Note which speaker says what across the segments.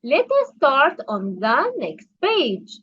Speaker 1: Let us start on the next page.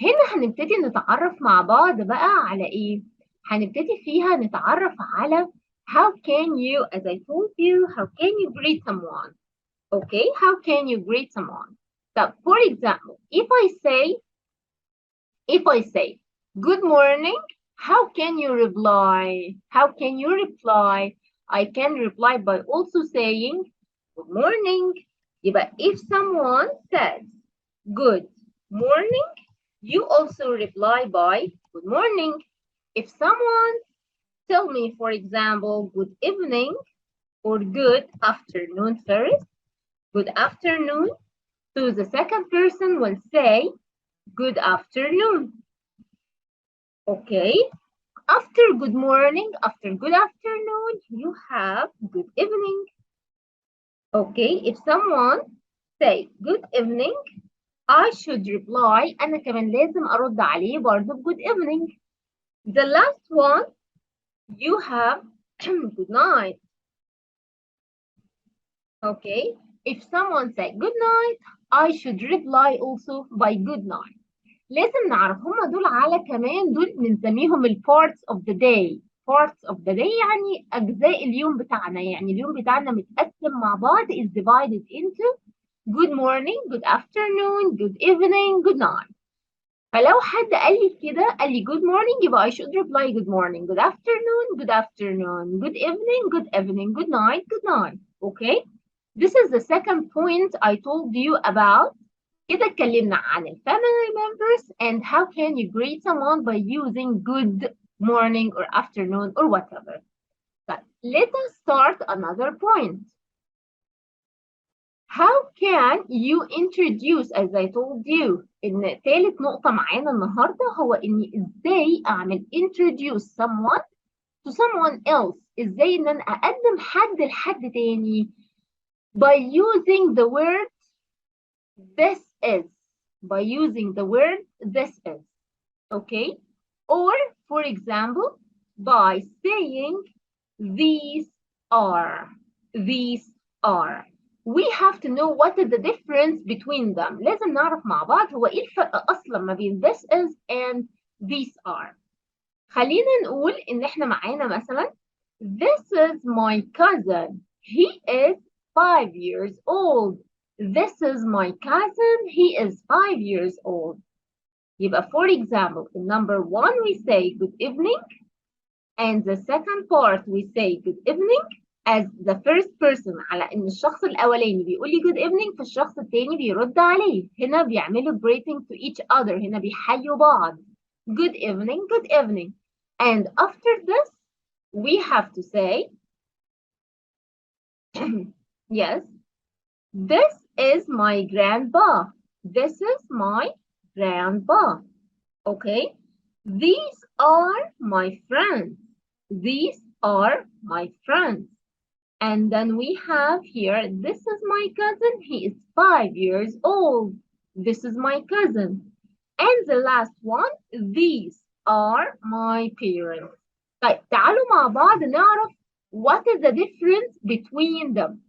Speaker 1: هنا هنبتدي نتعرف مع بعض بقى على إيه؟ هنبتدي فيها نتعرف على how can you, as I told you, how can you greet someone? Okay, how can you greet someone? So, for example, if I say, good morning, how can you reply? How can you reply? I can reply by also saying, good morning. But if someone says, good morning, you also reply by good morning. If someone tell me, for example, good evening or good afternoon first, good afternoon, so the second person will say, good afternoon. Okay. After good morning, after good afternoon, you have good evening. Okay. If someone say good evening, I should reply. أنا كمان لازم أرد عليه برضه good evening. The last one, you have good night. Okay. If someone say good night, I should reply also by good night. لازم نعرف هم دول على كمان دول بنسميهم ال parts of the day. Parts of the day يعني أجزاء اليوم بتاعنا، يعني اليوم بتاعنا متقسم مع بعض is divided into good morning, good afternoon, good evening, good night. فلو حد قال لي كده قال لي good morning يبقى I should reply good morning, good afternoon, good afternoon, good evening, good evening, good night, good night. Okay? This is the second point I told you about. كده اتكلمنا عن ال family members and how can you greet someone by using good morning or afternoon or whatever. But let us start another point. How can you introduce, as I told you, إن ثالث نقطة معانا النهاردة هو إني إزاي أعمل introduce someone to someone else. إزاي إن أنا أقدم حد لحد تاني by using the word this is. By using the word this is. Okay? Or, for example, by saying these are. These are. We have to know what is the difference between them. لازم نعرف مع بعض هو إيه الفرق أصلا ما بين this is and these are. خلينا نقول إن إحنا معانا مثلا this is my cousin. He is 5 years old. This is my cousin. He is 5 years old. يبقى for example, in number 1 we say good evening, and the second part we say good evening as the first person على إن الشخص الأولاني بيقول لي good evening فالشخص التاني بيرد عليه. هنا بيعملوا greeting to each other. هنا بيحيوا بعض. Good evening, good evening. And after this, we have to say, yes, this is my grandpa. This is my grandpa. Okay. These are my friends. These are my friends. And then we have here, this is my cousin. He is 5 years old. This is my cousin. And the last one, these are my parents. طيب تعالوا مع بعض نعرف what is the difference between them.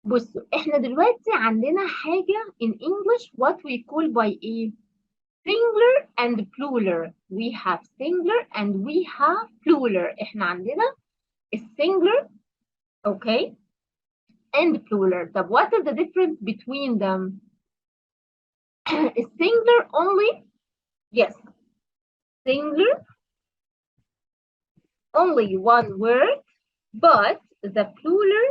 Speaker 1: بصوا احنا دلوقتي عندنا حاجة in English what we call by a singular and plural. We have singular and we have plural. احنا عندنا singular, okay, and plural. طب what is the difference between them? Singular only, yes, singular, only one word, but the plural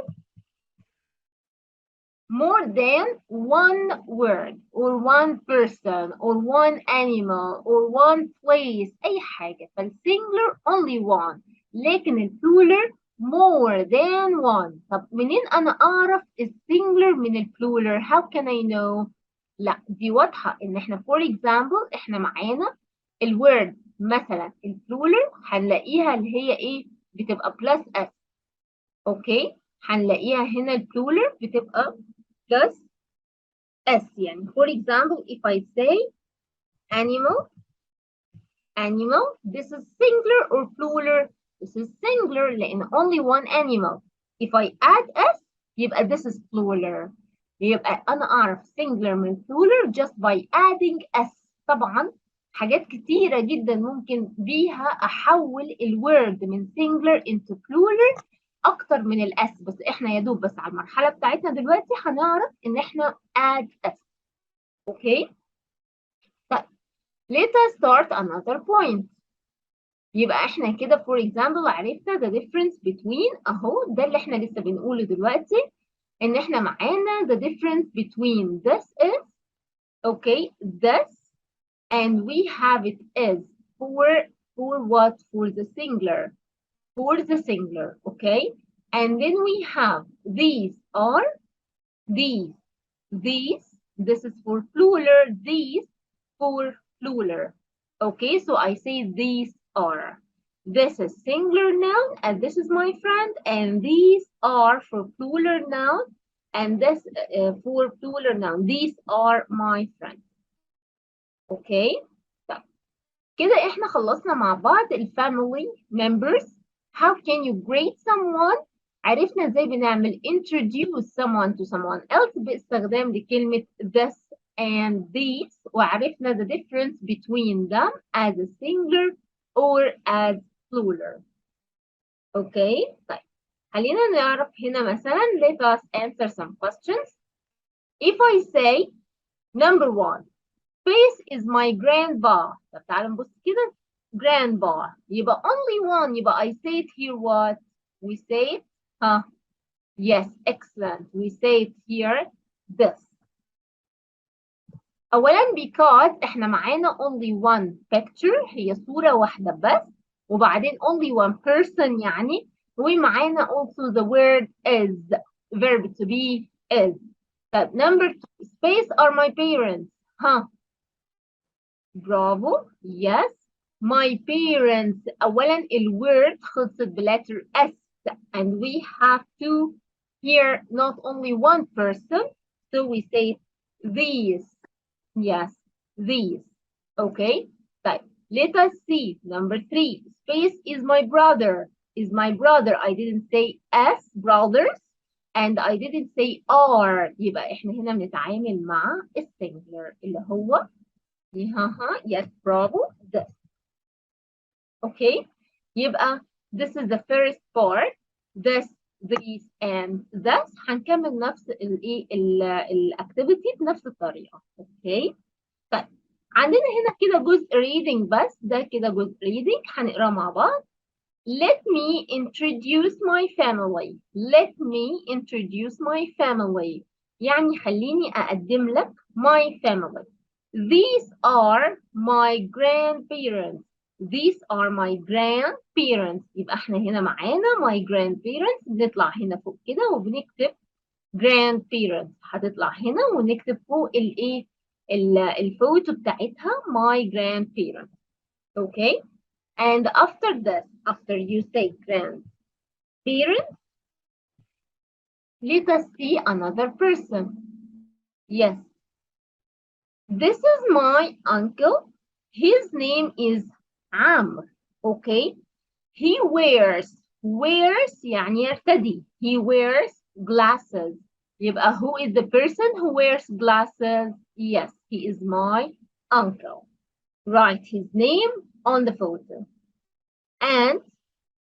Speaker 1: more than one word or one person or one animal or one place. أي حاجة. فالsingular only one. لكن البلورال more than one. طب منين أنا أعرف الsingular من البلورال؟ How can I know؟ لا دي واضحة إن إحنا for example إحنا معانا الword مثلا البلورال هنلاقيها اللي هي إيه؟ بتبقى plus s. أوكي؟ هنلاقيها هنا البلورال بتبقى plus s. يعني for example if I say animal, animal, this is singular or plural? This is singular لأن only one animal. If I add s يبقى this is plural. يبقى أنا أعرف singular من plural just by adding s. طبعا حاجات كتيرة جدا ممكن بيها أحول الword من singular into plural أكتر من الاس، بس إحنا يا دوب بس على المرحلة بتاعتنا دلوقتي هنعرف إن إحنا add s. أوكي؟ طيب let us start another point. يبقى احنا كده for example عرفنا the difference between اهو ده اللي احنا لسه بنقوله دلوقتي، ان احنا معانا the difference between this is okay this and we have it is for what, for the singular okay, and then we have these are these this is for plural, these for plural. Okay, so I say these are. This is singular noun, and this is my friend, and these are for plural noun, and this for plural noun. These are my friends. Okay, طيب كده احنا خلصنا مع بعض family members. How can you grade someone؟ عرفنا ازاي بنعمل introduce someone to someone else باستخدام لكلمة this and these، وعرفنا the difference between them as a singular or as plural. Okay, طيب خلينا نعرف هنا مثلا let us answer some questions. If I say number one Space is my grandpa. طب تعالوا نبص كده grandpa يبقى only one، يبقى I say it here what? We say it yes, excellent. We say it here this. أولا because إحنا معانا only one picture، هي صورة واحدة بس، وبعدين only one person يعني، ومعانا also the word is verb to be is. طب number two space are my parents. برافو yes my parents. أولا الword خلصت بletter S and we have to hear not only one person, so we say these. Yes, these. Okay, طيب let us see number three space is my brother. Is my brother. I didn't say S brothers and I didn't say R. يبقى احنا هنا بنتعامل مع السنجلر اللي هو yes برافو this. Okay, يبقى this is the first part this these and this. هنكمل نفس الايه الاكتيفيتي بنفس الطريقه. اوكي طيب عندنا هنا كده جزء reading بس، ده كده جزء reading هنقراه مع بعض. Let me introduce my family. Let me introduce my family يعني خليني أقدم لك my family. These are my grandparents. These are my grandparents. يبقى احنا هنا معانا my grandparents، بنطلع هنا فوق كده وبنكتب grandparents، هتطلع هنا ونكتب فوق الايه الفوتو بتاعتها my grandparents. Okay, and after that after you say grandparents let us see another person. Yes, this is my uncle. His name is Amr. Okay, he wears يعني يرتدي. He wears glasses. يبقى who is the person who wears glasses? Yes, he is my uncle. Write his name on the photo. And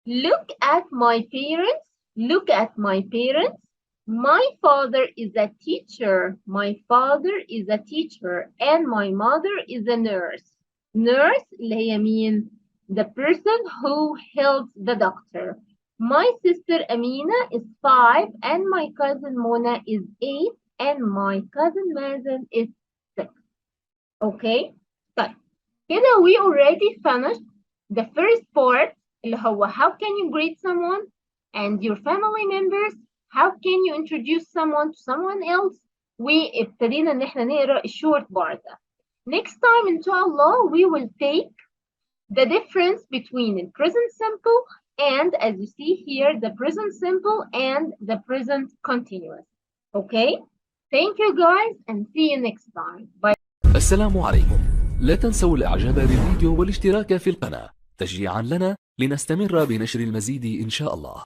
Speaker 1: look at my parents. Look at my parents. My father is a teacher. My father is a teacher and my mother is a nurse. Nurse اللي هي مين؟ The person who helps the doctor. My sister Amina is 5 and my cousin Mona is 8 and my cousin Mazen is 6. Okay? طيب كده we already finished the first part اللي هو how can you greet someone and your family members. How can you introduce someone to someone else. وابتدينا ان احنا نقرا الشورت part ده. Next time inshallah we will take the difference between the present simple and as you see here the present simple and the present continuous. Okay, thank you guys and see you next time. Bye.
Speaker 2: السلام عليكم. لا تنسوا الاعجاب بالفيديو والاشتراك في القناة تشجيعا لنا لنستمر بنشر المزيد إن شاء الله.